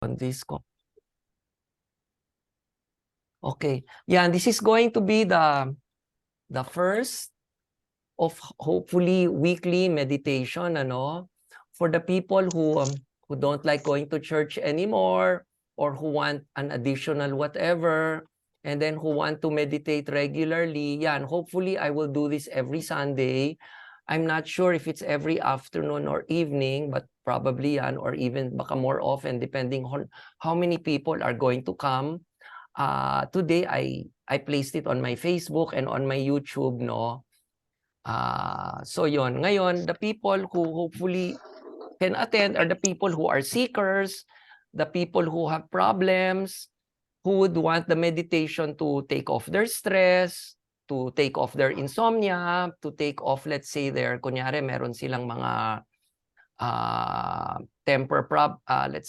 on this. Okay. Yeah, this is going to be the first of hopefully weekly meditation, ano, for the people who don't like going to church anymore, or who want an additional whatever, and then who want to meditate regularly. Yan, hopefully I will do this every Sunday. I'm not sure if it's every afternoon or evening, but probably yan, or even baka more often, depending on how many people are going to come. Today I placed it on my Facebook and on my YouTube, no. So yon, ngayon the people who hopefully can attend are the people who are seekers, the people who have problems, who would want the meditation to take off their stress, to take off their insomnia, to take off, let's say, their, kunyari meron silang mga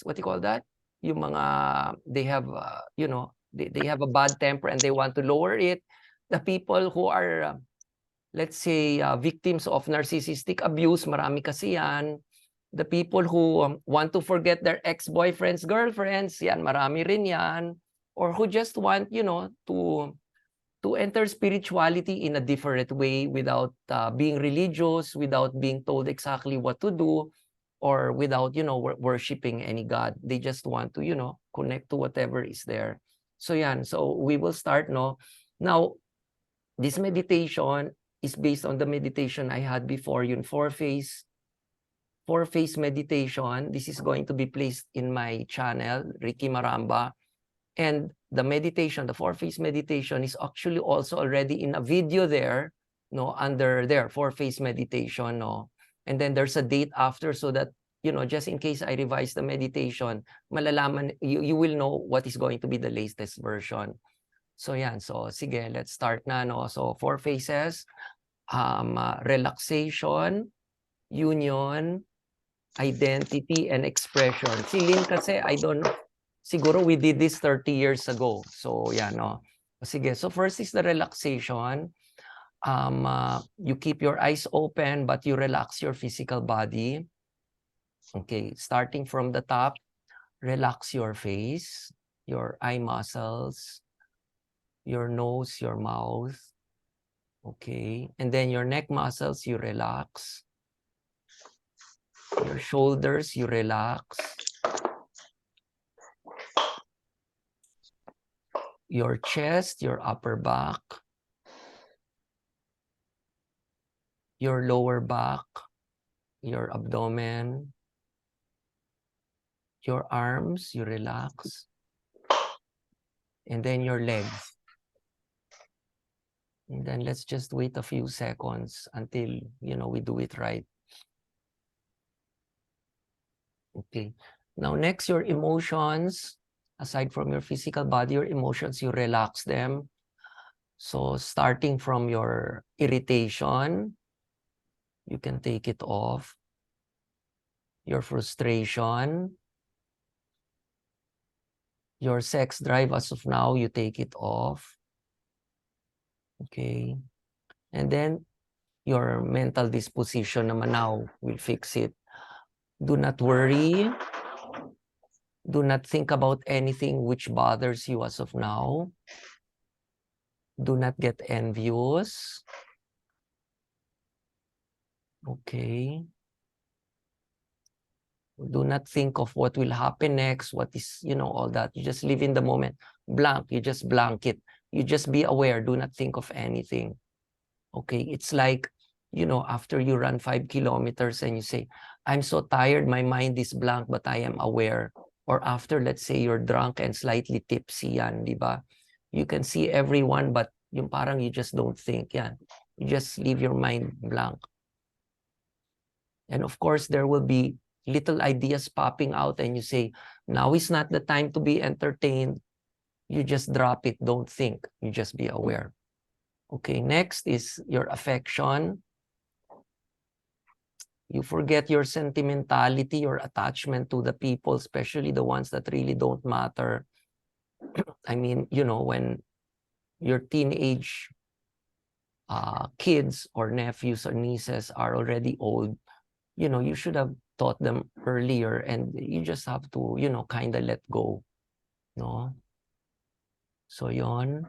what do you call that, yung mga they have they have a bad temper and they want to lower it. The people who are let's say victims of narcissistic abuse, marami kasi yan. The people who want to forget their ex-boyfriends, girlfriends, yan, marami rin yan. Or who just want, to enter spirituality in a different way without being religious, without being told exactly what to do, or without, worshiping any God. They just want to, connect to whatever is there. So yan, so we will start, no? Now, this meditation is based on the meditation I had before, yung four-phase meditation. This is going to be placed in my channel, Ricky Maramba. And the meditation, the four-phase meditation, is actually also already in a video there, no, under there, four-phase meditation, no. And then there's a date after, so that, just in case I revise the meditation, malalaman, you will know what is going to be the latest version. So yan, so sige, let's start na, no. So four phases, relaxation, union, identity, and expression. Si Lynn kasi, I don't know, siguro we did this 30 years ago. So yan, no. Sige, so first is the relaxation. You keep your eyes open, but you relax your physical body. Okay, starting from the top, relax your face, your eye muscles, your nose, your mouth. Okay, and then your neck muscles, you relax. Your shoulders, you relax. Your chest, your upper back. Your lower back, your abdomen. Your arms, you relax. And then your legs. And then let's just wait a few seconds until, we do it right. Okay. Now, next, your emotions. Aside from your physical body, your emotions, you relax them. So, starting from your irritation, you can take it off. Your frustration. Your sex drive, as of now, you take it off. Okay. And then, your mental disposition naman now will fix it. Do not worry. Do not think about anything which bothers you as of now. Do not get envious. Okay. Do not think of what will happen next, what is, all that. You just live in the moment. Blank. You just blank it. You just be aware. Do not think of anything. Okay. It's like, after you run 5 kilometers and you say, I'm so tired, my mind is blank, but I am aware. Or after, let's say, you're drunk and slightly tipsy, yan, di ba? You can see everyone, but yung parang you just don't think, yan. You just leave your mind blank. And of course, there will be little ideas popping out and you say, now is not the time to be entertained. You just drop it, don't think. You just be aware. Okay, next is your affection. You forget your sentimentality, your attachment to the people, especially the ones that really don't matter. I mean, when your teenage kids or nephews or nieces are already old, you should have taught them earlier, and you just have to, kind of let go, no? So yon.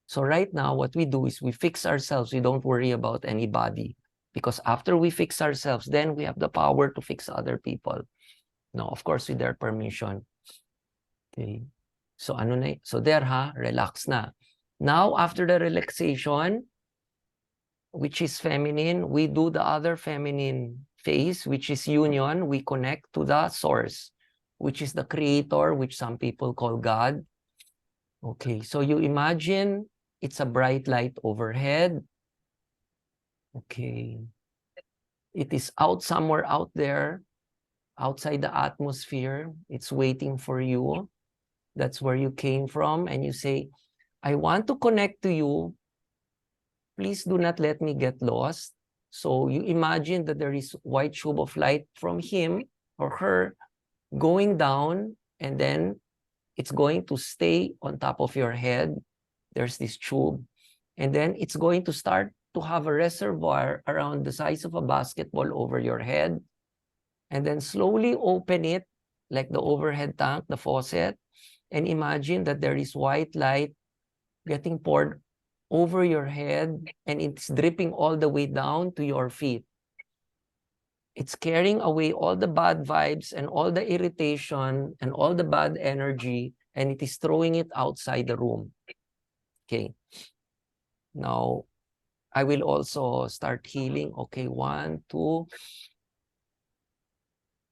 So right now, what we do is we fix ourselves. We don't worry about anybody. Because after we fix ourselves, then we have the power to fix other people. No, of course, with their permission. Okay. So ano na, so there relax na. Now, after the relaxation, which is feminine, we do the other feminine phase, which is union. We connect to the source, which is the creator, which some people call God. Okay, so you imagine it's a bright light overhead. Okay. It is out somewhere out there, outside the atmosphere. It's waiting for you. That's where you came from. And you say, I want to connect to you. Please do not let me get lost. So you imagine that there is white tube of light from him or her going down, and then it's going to stay on top of your head. There's this tube. And then it's going to start to have a reservoir around the size of a basketball over your head. And then slowly open it like the overhead tank, the faucet, and imagine that there is white light getting poured over your head, and it's dripping all the way down to your feet. It's carrying away all the bad vibes and all the irritation and all the bad energy, and it is throwing it outside the room. Okay. Now, I will also start healing. Okay, 1, 2.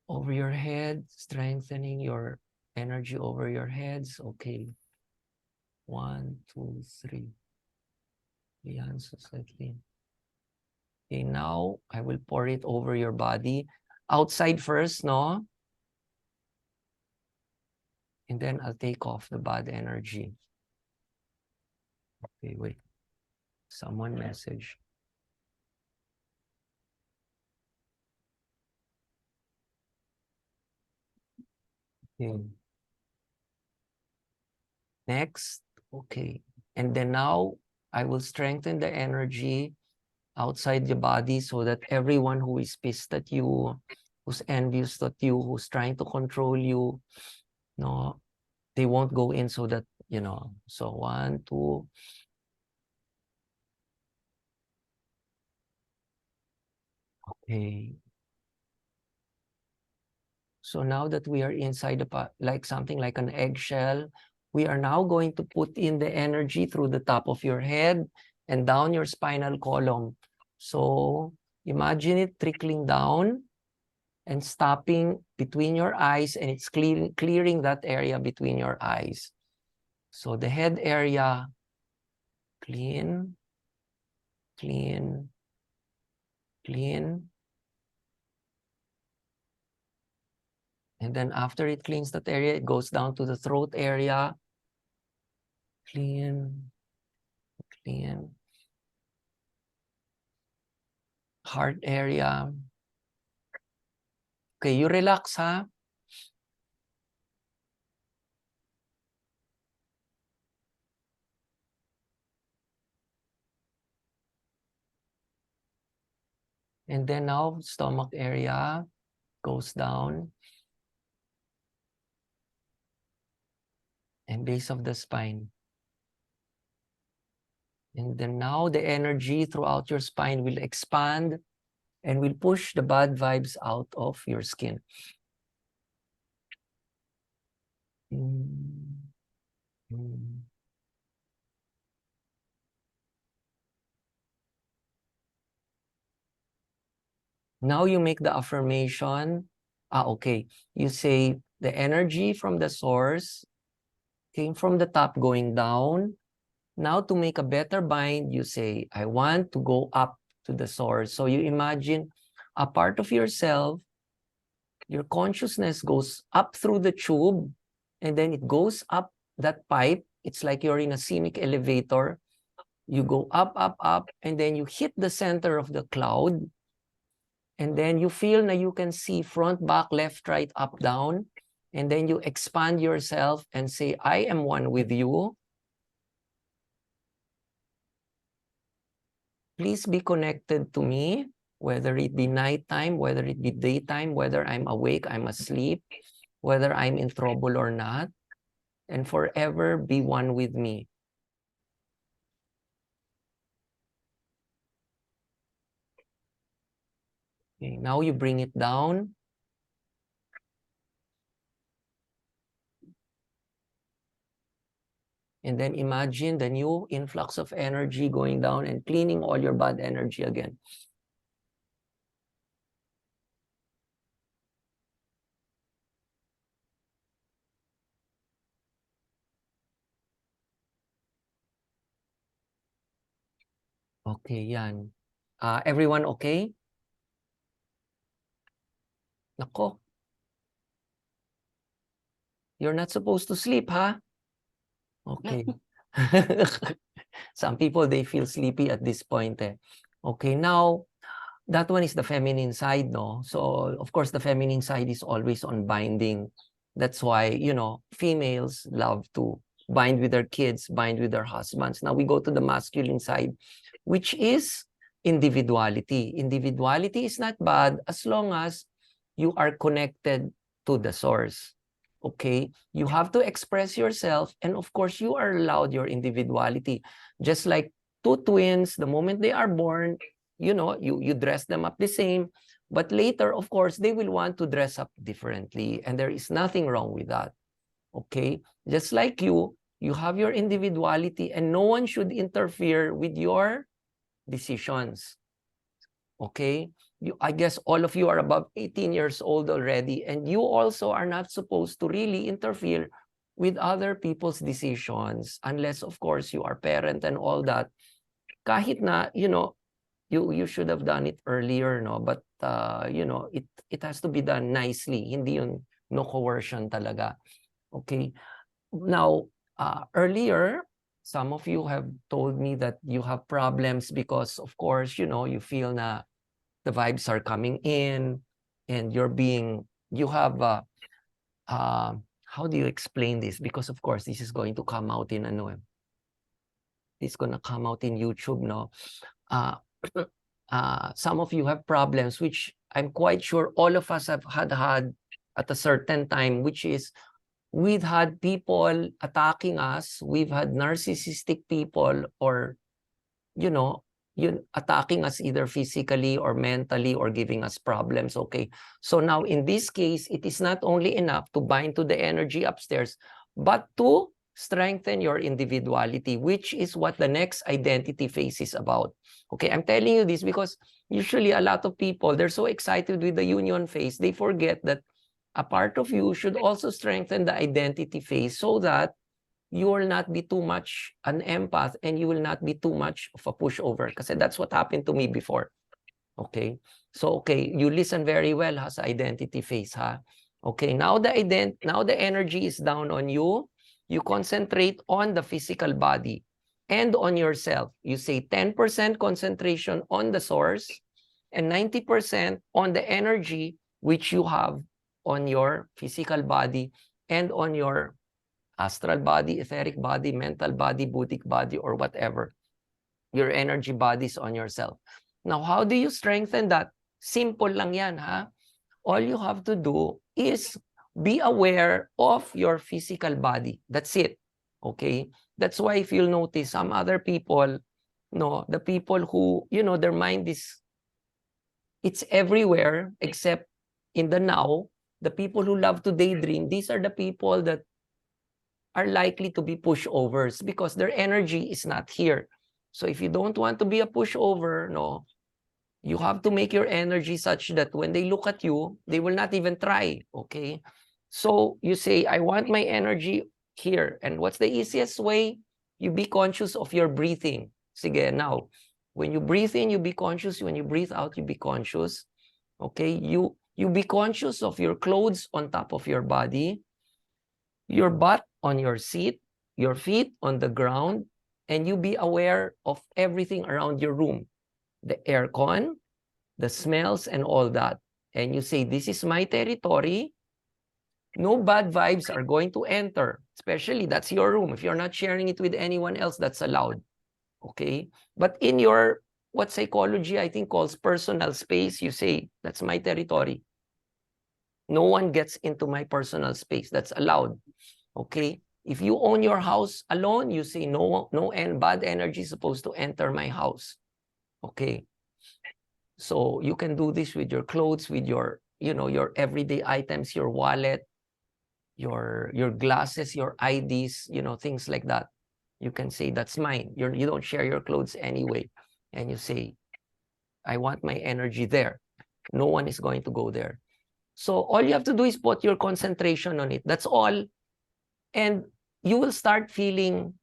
Over your head, strengthening your energy over your heads. Okay. 1, 2, 3. Yan, so slightly. Okay, now I will pour it over your body. Outside first, no? And then I'll take off the bad energy. Okay, wait. Someone message. Okay. Next. Okay. And then now I will strengthen the energy outside the body so that everyone who is pissed at you, who's envious at you, who's trying to control you, no, they won't go in, so that, so 1, 2. Okay. So now that we are inside like something like an eggshell, we are now going to put in the energy through the top of your head and down your spinal column. So imagine it trickling down and stopping between your eyes, and it's clearing that area between your eyes. So the head area, clean, clean, clean. And then after it cleans that area, it goes down to the throat area. Clean, clean. Heart area. Okay, you relax, ha? And then now, stomach area goes down. And base of the spine. And then now the energy throughout your spine will expand and will push the bad vibes out of your skin. Now you make the affirmation. Okay. You say the energy from the source came from the top going down. Now to make a better bind, you say, I want to go up to the source. So you imagine a part of yourself, your consciousness goes up through the tube, and then it goes up that pipe. It's like you're in a scenic elevator. You go up, up, up, and then you hit the center of the cloud. And then you feel that you can see front, back, left, right, up, down. And then you expand yourself and say, I am one with you. Please be connected to me. whether it be nighttime, whether it be daytime, whether I'm awake, I'm asleep, whether I'm in trouble or not, and forever be one with me. Okay, now you bring it down. And then imagine the new influx of energy going down and cleaning all your bad energy again. Okay, yan. Everyone okay? Nako, you're not supposed to sleep, huh? Okay. Some people, they feel sleepy at this point. Okay, now, that one is the feminine side, no? So, of course, the feminine side is always on binding. That's why, you know, females love to bind with their kids, bind with their husbands. Now we go to the masculine side, which is individuality. Individuality is not bad as long as you are connected to the source. Okay? You have to express yourself, and of course, you are allowed your individuality. Just like two twins, the moment they are born, you know, you dress them up the same, but later, of course, they will want to dress up differently, and there is nothing wrong with that. Okay? Just like you have your individuality, and no one should interfere with your decisions. Okay? I guess all of you are above 18 years old already, and you also are not supposed to really interfere with other people's decisions, unless, of course, you are parent and all that. Kahit na, you know, you should have done it earlier, no? But you know, it has to be done nicely. Hindi yun no coercion talaga. Okay. Now, earlier, some of you have told me that you have problems because, of course, you know, you feel na the vibes are coming in, and you have how do you explain this? Because, of course, this is going to come out in it's gonna come out in YouTube, no? Some of you have problems, which I'm quite sure all of us have had at a certain time, which is we've had people attacking us, we've had narcissistic people, or, you know, attacking us either physically or mentally or giving us problems. Okay, so now in this case, it is not only enough to bind to the energy upstairs, but to strengthen your individuality, which is what the next identity phase is about. Okay, I'm telling you this because usually a lot of people, they're so excited with the union phase, they forget that a part of you should also strengthen the identity phase so that you will not be too much an empath and you will not be too much of a pushover. Kasi that's what happened to me before. Okay? So, okay, you listen very well, ha, sa identity phase, ha? Okay, now the energy is down on you. You concentrate on the physical body and on yourself. You say 10% concentration on the source and 90% on the energy which you have on your physical body and on your astral body, etheric body, mental body, buddhic body, or whatever. Your energy bodies on yourself. Now, how do you strengthen that? Simple lang yan, ha? All you have to do is be aware of your physical body. That's it. Okay? That's why if you'll notice some other people, no, the people who, you know, their mind is, it's everywhere except in the now. The people who love to daydream, these are the people that are likely to be pushovers because their energy is not here. So if you don't want to be a pushover, no, you have to make your energy such that when they look at you, they will not even try, okay? So you say, I want my energy here. And what's the easiest way? You be conscious of your breathing. Sige, now, when you breathe in, you be conscious. When you breathe out, you be conscious. Okay? You be conscious of your clothes on top of your body, your butt on your seat, your feet on the ground, and you be aware of everything around your room, the aircon, the smells, and all that. And you say, this is my territory. No bad vibes are going to enter, especially that's your room. If you're not sharing it with anyone else, that's allowed. Okay? But in your what psychology, I think, calls personal space. You say, that's my territory. No one gets into my personal space. That's allowed. Okay? If you own your house alone, you say, no bad energy is supposed to enter my house. Okay? So you can do this with your clothes, with your, your everyday items, your wallet, your glasses, your IDs, things like that. You can say, that's mine. You don't share your clothes anyway. And you say, I want my energy there. No one is going to go there. So all you have to do is put your concentration on it. That's all. And you will start feeling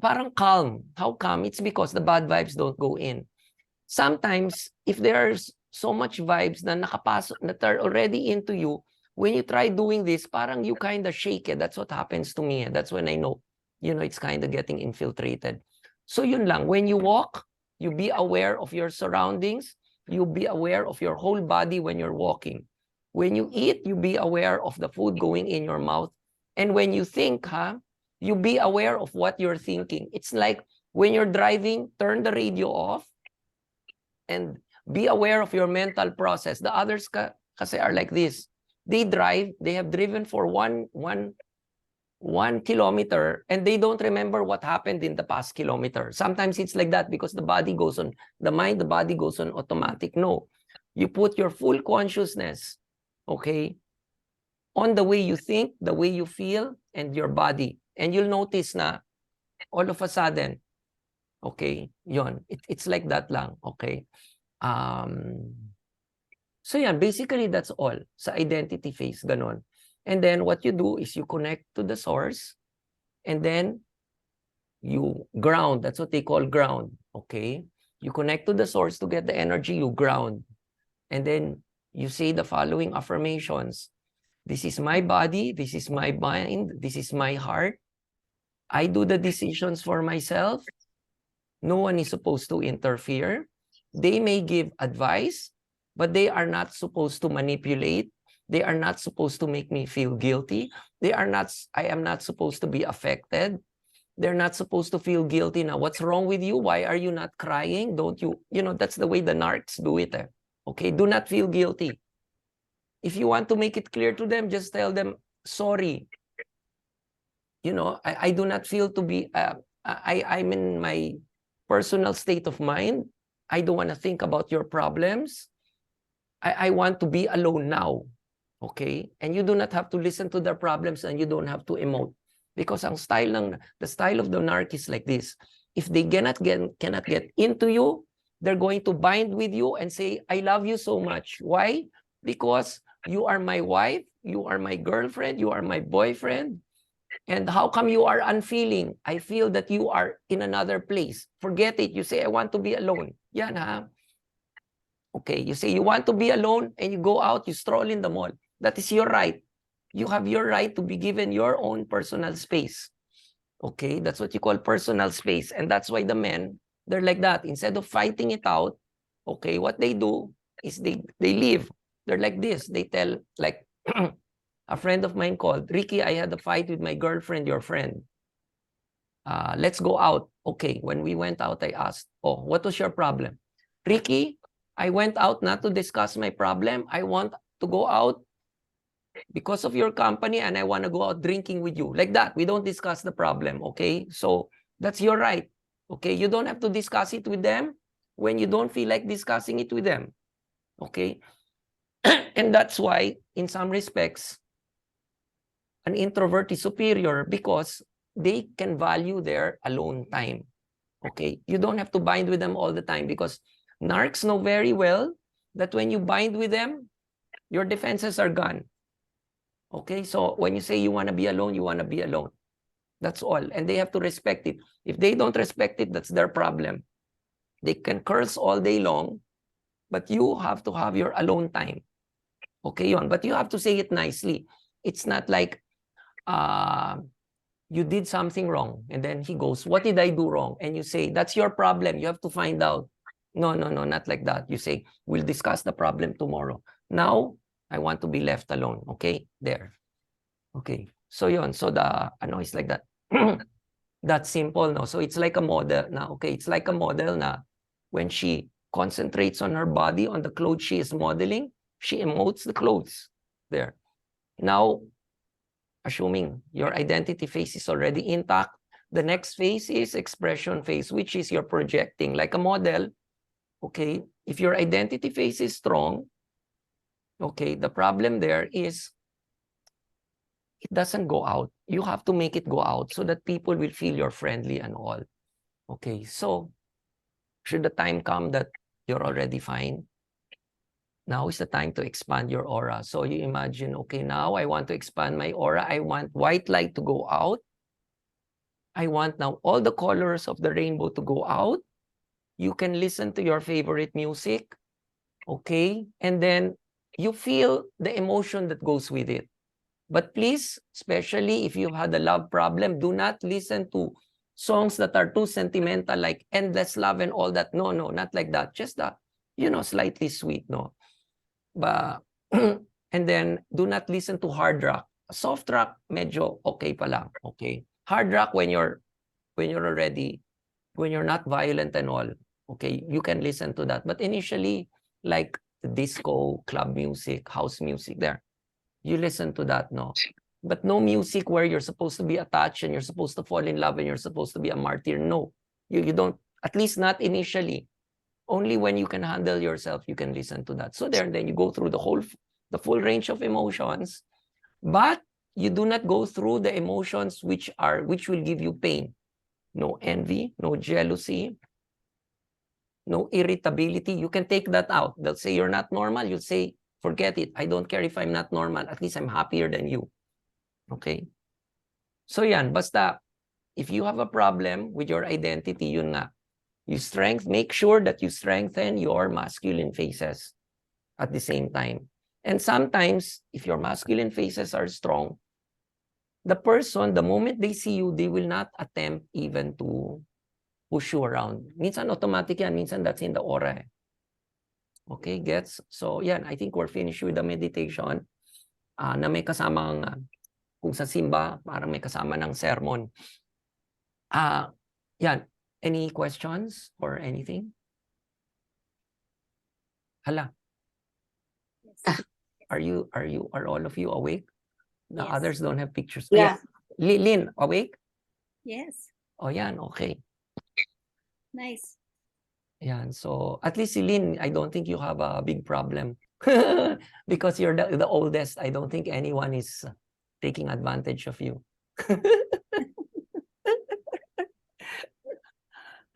parang calm. How calm? It's because the bad vibes don't go in. Sometimes, if there's so much vibes na nakapasok, that are already into you, when you try doing this, parang you kind of shake it. That's what happens to me. That's when I know, it's kind of getting infiltrated. So yun lang. When you walk, you be aware of your surroundings. You be aware of your whole body when you're walking. When you eat, you be aware of the food going in your mouth. And when you think, you be aware of what you're thinking. It's like when you're driving, turn the radio off and be aware of your mental process. The others kasi are like this. They drive, they have driven for one kilometer and they don't remember what happened in the past kilometer. Sometimes it's like that because the body goes on, the body goes on automatic. No, you put your full consciousness, okay, on the way you think, the way you feel, and your body. And you'll notice na all of a sudden, okay, yon, it's like that lang, okay. So yeah, basically that's all sa identity phase, ganon. And then what you do is you connect to the source and then you ground. That's what they call ground, okay? You connect to the source to get the energy, you ground. And then you say the following affirmations. This is my body, this is my mind, this is my heart. I do the decisions for myself. No one is supposed to interfere. They may give advice, but they are not supposed to manipulate. They are not supposed to make me feel guilty. I am not supposed to be affected. They're not supposed to feel guilty. Now, what's wrong with you? Why are you not crying? Don't you, that's the way the narcs do it. Okay, do not feel guilty. If you want to make it clear to them, just tell them, sorry. I do not feel to be, I'm in my personal state of mind. I don't want to think about your problems. I want to be alone now. Okay? And you do not have to listen to their problems and you don't have to emote. Because the style of the narc is like this. If they cannot get into you, they're going to bind with you and say, I love you so much. Why? Because you are my wife, you are my girlfriend, you are my boyfriend. And how come you are unfeeling? I feel that you are in another place. Forget it. You say, I want to be alone. Yan ha. Okay, you say you want to be alone and you go out, you stroll in the mall. That is your right. You have your right to be given your own personal space. Okay, that's what you call personal space. And that's why the men, they're like that. Instead of fighting it out, okay, what they do is they leave. They're like this. They tell, like, a friend of mine called, Ricky, I had a fight with my girlfriend, your friend. Let's go out. Okay, when we went out, I asked, oh, what was your problem? Ricky, I went out not to discuss my problem. I want to go out because of your company and I want to go out drinking with you. Like that. We don't discuss the problem, okay? So that's your right, okay? You don't have to discuss it with them when you don't feel like discussing it with them, okay? And that's why, in some respects, an introvert is superior because they can value their alone time, okay? You don't have to bind with them all the time because narcs know very well that when you bind with them, your defenses are gone. Okay, so when you say you want to be alone, you want to be alone. That's all. And they have to respect it. If they don't respect it, that's their problem. They can curse all day long, but you have to have your alone time. Okay, yon. But you have to say it nicely. It's not like you did something wrong. And then he goes, what did I do wrong? And you say, that's your problem. You have to find out. No, not like that. You say, we'll discuss the problem tomorrow. Now, I want to be left alone. Okay, there. Okay, so yon. So it's like that. That's simple, no? So it's like a model na, okay, it's like a model na When she concentrates on her body, on the clothes she is modeling, she emotes the clothes there. Now, assuming your identity phase is already intact, the next phase is expression phase, which is you're projecting like a model. Okay, if your identity phase is strong, okay, the problem there is it doesn't go out. You have to make it go out so that people will feel you're friendly and all. Okay, so should the time come that you're already fine, now is the time to expand your aura. So you imagine, okay, now I want to expand my aura. I want white light to go out. I want now all the colors of the rainbow to go out. You can listen to your favorite music, okay? And then you feel the emotion that goes with it. But please, especially if you've had a love problem, do not listen to songs that are too sentimental, like endless love and all that. No, no, not like that. Just that, slightly sweet, no? But, and then do not listen to hard rock. Soft rock, medyo okay pa lang, okay? Hard rock when you're not violent and all, okay, you can listen to that. But initially, like disco, club music, house music there, you listen to that, no? But no music where you're supposed to be attached and you're supposed to fall in love and you're supposed to be a martyr. No, you don't, at least not initially. Only when you can handle yourself, you can listen to that. So there, then you go through the full range of emotions, but you do not go through the emotions which will give you pain. No envy, no jealousy, no irritability. You can take that out. They'll say you're not normal. You'll say, forget it. I don't care if I'm not normal. At least I'm happier than you. Okay? So yan, basta, if you have a problem with your identity, yun nga. Make sure that you strengthen your masculine faces at the same time. And sometimes, if your masculine faces are strong, the person, the moment they see you, they will not attempt even to push you around. Minsan automatic yan, minsan that's in the aura. Okay, gets? So yan, I think we're finished with the meditation na may kasamang, kung sa simba, parang may kasama ng sermon. Yan, any questions or anything? Hala. Yes. Are all of you awake? The Yes. others don't have pictures. Yeah. Lynn, awake? Yes. Oh, yan, okay. Nice. Yan, so at least si Lynn, I don't think you have a big problem. Because you're the oldest. I don't think anyone is taking advantage of you.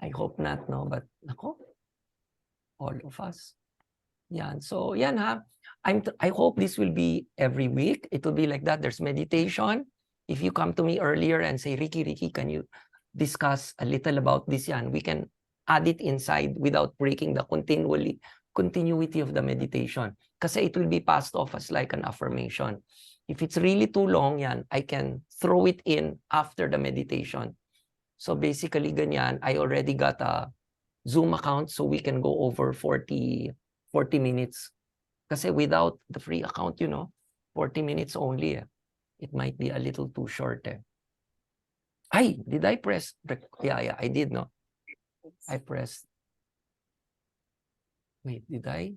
I hope not, no? But, nako, all of us. Yan. So, yan ha. I hope this will be every week. It will be like that. There's meditation. If you come to me earlier and say, Ricky, can you discuss a little about this? Yan, we can add it inside without breaking the continuity of the meditation. Kasi it will be passed off as like an affirmation. If it's really too long, yan, I can throw it in after the meditation. So basically, ganyan, I already got a Zoom account so we can go over 40 minutes. Kasi without the free account, 40 minutes only. It might be a little too short. Ay, did I press? Yeah, I did, no? I pressed. Wait, did I?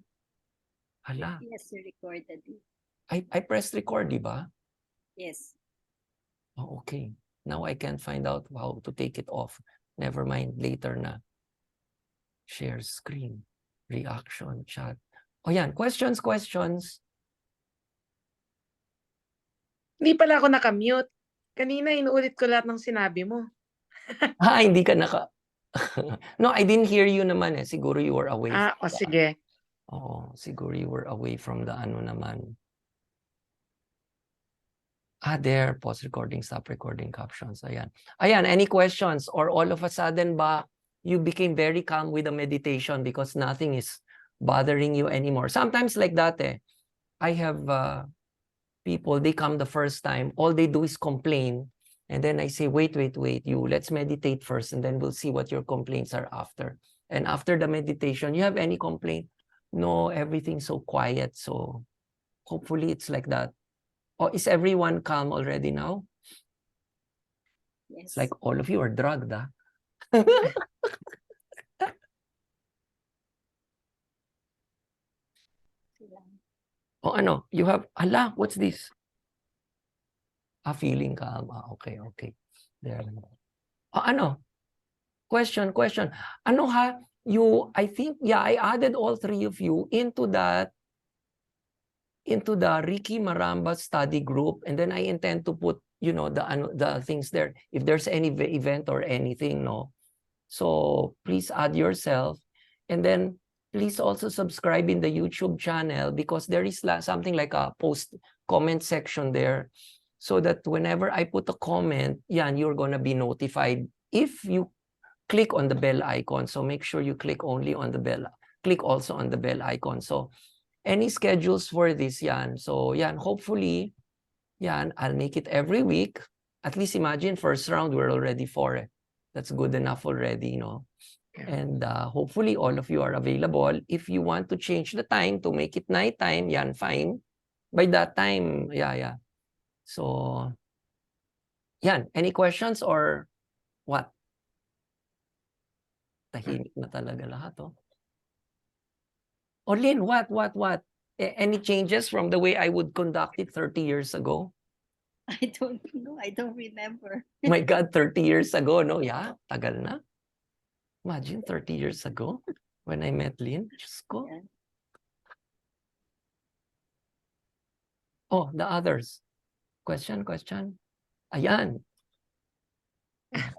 Hala. Yes, you recorded it. I pressed record, di ba? Yes. Oh, okay. Now I can't find out how to take it off. Never mind, later na. Share screen, reaction, chat. O yan, questions. Hindi pala ako nakamute. Kanina inuulit ko lahat ng sinabi mo. Hindi ka naka... No, I didn't hear you naman eh. Siguro you were away. Sige. Oo, siguro you were away from the ano naman. There, pause recording, stop recording, captions. Ayan, any questions? Or all of a sudden ba, you became very calm with the meditation because nothing is bothering you anymore? Sometimes like that eh. I have people, they come the first time, all they do is complain. And then I say, wait, let's meditate first and then we'll see what your complaints are after. And after the meditation, you have any complaint? No, everything's so quiet. So hopefully it's like that. Oh, is everyone calm already now? Yes. It's like all of you are drugged, huh? O ano, you have, ala, what's this? Feeling calm. Okay, okay. There. Ano? Question. Ano ha? I think, yeah, I added all three of you into the Ricky Maramba study group, and then I intend to put, the things there. If there's any event or anything, no? So please add yourself, and then please also subscribe in the YouTube channel, because there is something like a comment section there, so that whenever I put a comment, you're gonna be notified if you click on the bell icon. So make sure you click only on the bell. Click also on the bell icon. So any schedules for this, So hopefully, I'll make it every week. At least imagine first round, we're already 4. That's good enough already, And hopefully all of you are available. If you want to change the time to make it nighttime, fine. By that time, So, any questions or what? Tahimik na talaga lahat, oh. Lynn, what? Any changes from the way I would conduct it 30 years ago? I don't know. I don't remember. My God, 30 years ago, no? Yeah, tagal na. Imagine 30 years ago when I met Lynn. Diyos ko. Yeah. Oh, the others. Question. Ayan.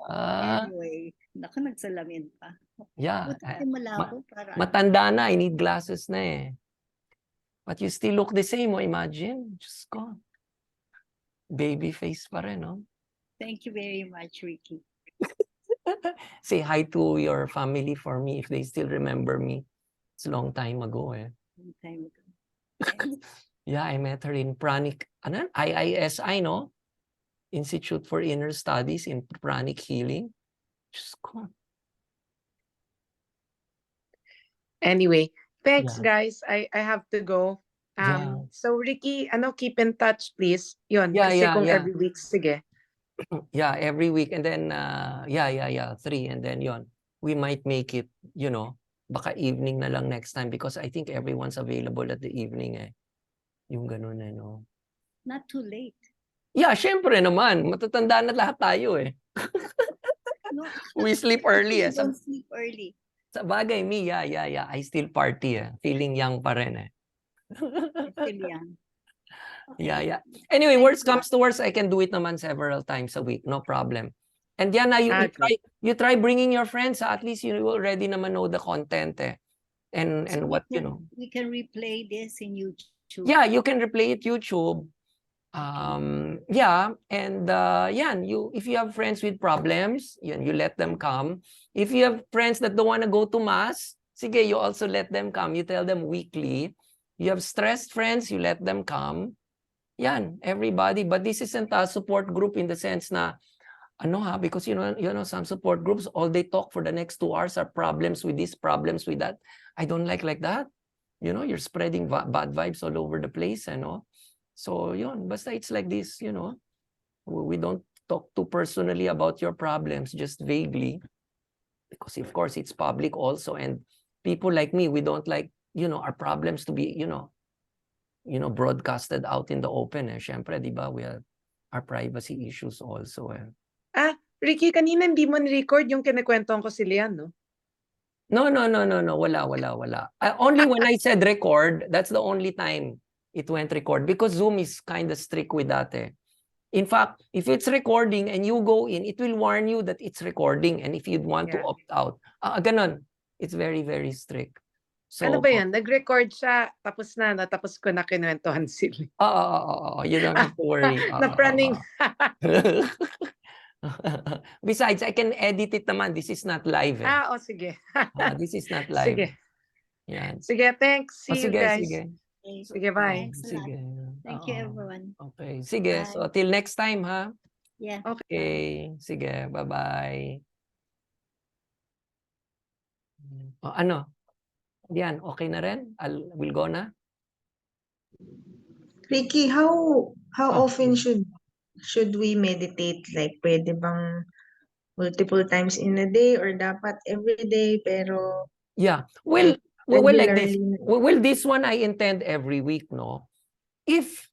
Anyway, naku, nagsalamin pa. Yeah. Buti kasi malabo para. Matanda na, I need glasses na eh. But you still look the same, imagine. Diyos ko. Baby face pa rin, no? Thank you very much, Ricky. Say hi to your family for me if they still remember me. It's a long time ago, eh. Long time ago. Yes. Yeah, I met her in Pranic, IISI, no? Institute for Inner Studies in Pranic Healing. Diyos ko. Anyway, thanks Yeah. guys. I have to go. Yeah. So Ricky, keep in touch please. Yun, Yeah, kasi yeah, kung yeah. every week, sige. Yeah, every week. And then, 3. And then, we might make it, baka evening na lang next time, because I think everyone's available at the evening, eh. Yung ganun, eh, no? Not too late. Yeah, syempre naman. Matatanda na lahat tayo, eh. No. We sleep early, eh. You don't sleep early. Sa bagay, me, yeah. I still party, eh. Feeling young pa rin, eh. You're still young. Okay. Yeah. Anyway, Thanks worst a lot. comes to worst, I can do it naman several times a week. No problem. And Diana, Okay. you try bringing your friends. At least you already naman know the content, eh. And So what, we can replay this in YouTube. Yeah, you can replay it YouTube. Yeah, and if you have friends with problems, you let them come. If you have friends that don't want to go to mass, sige, you also let them come. You tell them weekly. You have stressed friends, you let them come. Yan, everybody. But this isn't a support group in the sense na, because some support groups, all they talk for the next 2 hours are problems with this, problems with that. I don't like that. You're spreading bad vibes all over the place, So basta it's like this, we don't talk too personally about your problems, just vaguely, because of course it's public also, and people like me, we don't like, our problems to be, broadcasted out in the open, eh. Syempre, di ba, we have our privacy issues also, eh. Ricky, kanina hindi mo ni-record yung kinakwentuhan ko si Lian, no? No, wala. Only when I said record, that's the only time it went record, because Zoom is kind of strict with that, eh. In fact, if it's recording and you go in, it will warn you that it's recording, and if you'd want to opt out, ganon. It's very, very strict. So, Ano ba yan? Nag-record siya, tapos ko na kinwentuhan sila. you don't have to worry. Napraning. Besides, I can edit it naman. This is not live, eh. Sige. This is not live. Sige. Yan. Sige, thanks. See you guys. Sige. Okay. Sige, bye. Thanks a lot. Sige. Thank you, everyone. Okay. Sige. Bye. So, till next time, ha? Yeah. Okay. Sige. Bye-bye. Yan. Okay na rin? We'll go na? Ricky, how often sige. should we meditate? Like, pwede bang multiple times in a day or dapat every day, pero Yeah. Well, like this. regularly? Well, this one I intend every week, no? if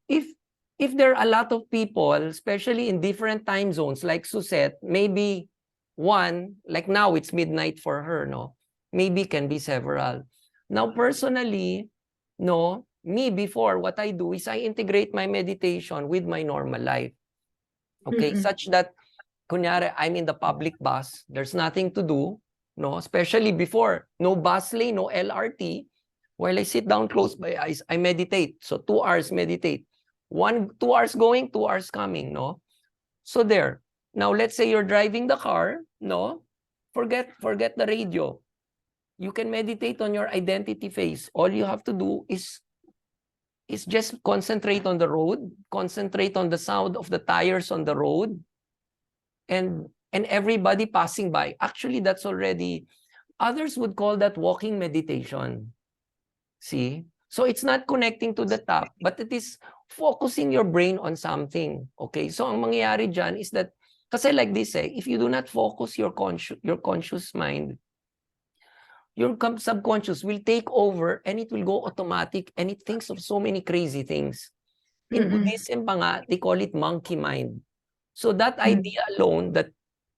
there are a lot of people, especially in different time zones, like Suzette, maybe one, like now it's midnight for her, no? Maybe can be several. Now, personally, no, me before, what I do is I integrate my meditation with my normal life. Okay, such that, kunyari, I'm in the public bus, there's nothing to do, no? Especially before, no bus lane, no LRT. While I sit down, close my eyes, I meditate. So 2 hours meditate. 2 hours going, 2 hours coming, no? So there. Now, let's say you're driving the car, no? Forget the radio. You can meditate on your identity phase. All you have to do is just concentrate on the road, concentrate on the sound of the tires on the road, and everybody passing by. Actually, that's already, others would call that walking meditation. See? So it's not connecting to the top, but it is focusing your brain on something. Okay? So ang mangyayari dyan is that, kasi like this, if you do not focus your conscious mind, your subconscious will take over and it will go automatic and it thinks of so many crazy things. In Buddhism pa nga, they call it monkey mind. So that idea alone that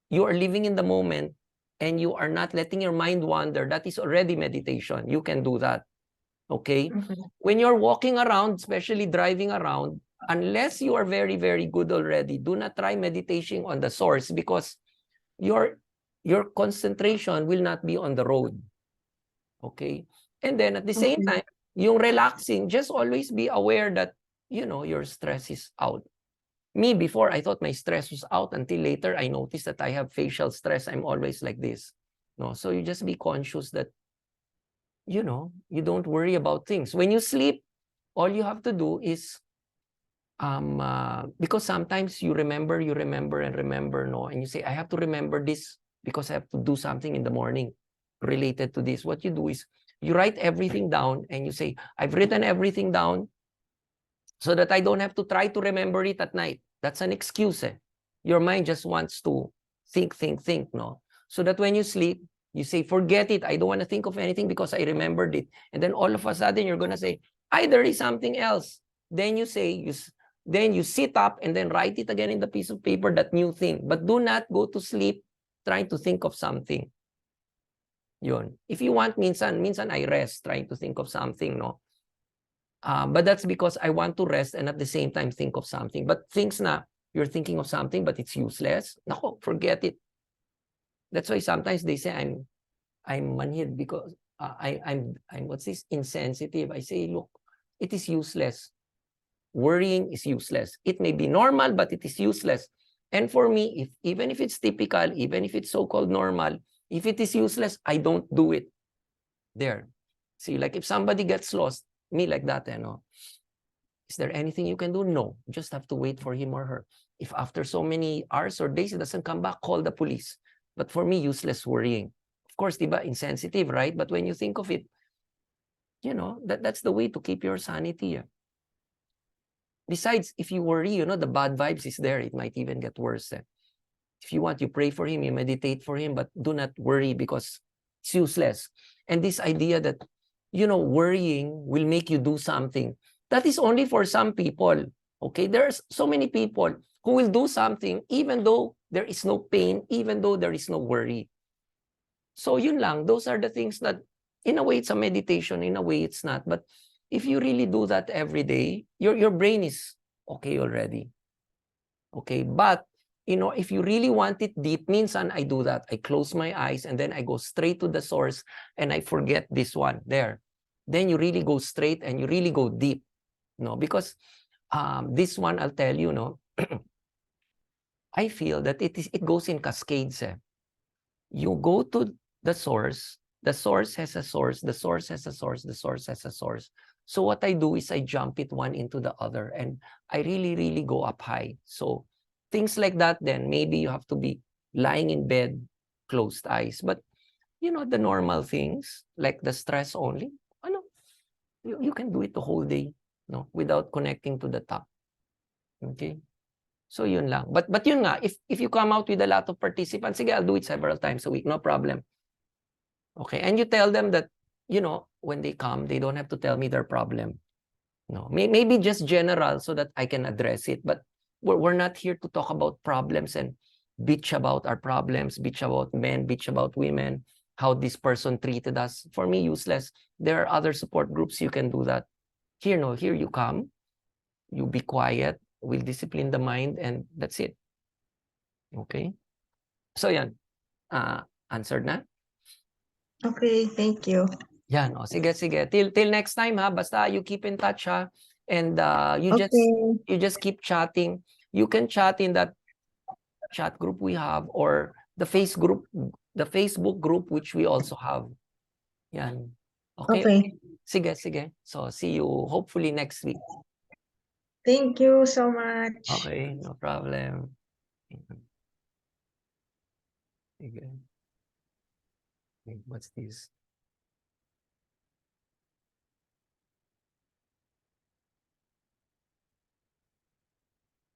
you are living in the moment and you are not letting your mind wander, that is already meditation. You can do that. Okay? When you're walking around, especially driving around, unless you are very, very good already, do not try meditation on the source because your concentration will not be on the road. Okay? And then at the same time, yung relaxing, just always be aware that, you know, your stress is out. Me, before, I thought my stress was out until later I noticed that I have facial stress. I'm always like this. No, so you just be conscious that, you know, you don't worry about things. When you sleep, all you have to do is, because sometimes you remember, no, and you say, I have to remember this because I have to do something in the morning related to this. What you do is you write everything down and you say, I've written everything down so that I don't have to try to remember it at night. That's an excuse. Your mind just wants to think, no? So that when you sleep, you say, forget it. I don't want to think of anything because I remembered it. And then all of a sudden, you're going to say, there is something else. Then you say, then you sit up and then write it again in the piece of paper, that new thing. But do not go to sleep trying to think of something. Yun. If you want, minsan I rest trying to think of something, no? But that's because I want to rest and at the same time think of something. But things na, you're thinking of something, but it's useless. Nako, forget it. That's why sometimes they say I'm manhid because I'm what's this, insensitive. I say, look, it is useless. Worrying is useless. It may be normal, but it is useless. And for me, even if it's typical, even if it's so-called normal, if it is useless, I don't do it. There. See, like if somebody gets lost, me like that, you know, is there anything you can do? No. You just have to wait for him or her. If after so many hours or days it doesn't come back, call the police. But for me, useless worrying. Of course, diba, insensitive, right? But when you think of it, you know, that's the way to keep your sanity. Besides, if you worry, you know, the bad vibes is there. It might even get worse. If you want, you pray for him, you meditate for him, but do not worry because it's useless. And this idea that, you know, worrying will make you do something, that is only for some people. Okay, there's so many people who will do something even though there is no pain, even though there is no worry. So yun lang, those are the things that, in a way, it's a meditation, in a way, it's not. But if you really do that every day, your brain is okay already. Okay, but, you know, if you really want it deep, minsan I do that. I close my eyes and then I go straight to the source and I forget this one there. Then you really go straight and you really go deep. No, because this one, I'll tell you, no, I feel that it goes in cascades. You go to the source has a source, the source has a source, the source has a source. So what I do is I jump it one into the other and I really, really go up high. So things like that, then maybe you have to be lying in bed, closed eyes. But, you know, the normal things like the stress only, you can do it the whole day, no, without connecting to the top. Okay? So yun lang. But yun nga, if you come out with a lot of participants, sige, I'll do it several times a week, no problem. Okay, and you tell them that, you know, when they come, they don't have to tell me their problem. No, maybe just general so that I can address it. But we're not here to talk about problems and bitch about our problems, bitch about men, bitch about women, how this person treated us. For me, useless. There are other support groups you can do that. Here, no, here you come, you be quiet, we'll discipline the mind, and that's it. Okay? So yan, answered na? Okay, thank you. Yan, o sige, sige. Till next time ha, basta you keep in touch ha. And Okay. you just keep chatting. You can chat in that chat group we have or the Facebook group which we also have. Yan. Okay? Okay. Sige, sige. So see you hopefully next week. Thank you so much. Okay, no problem. Sige. What's this?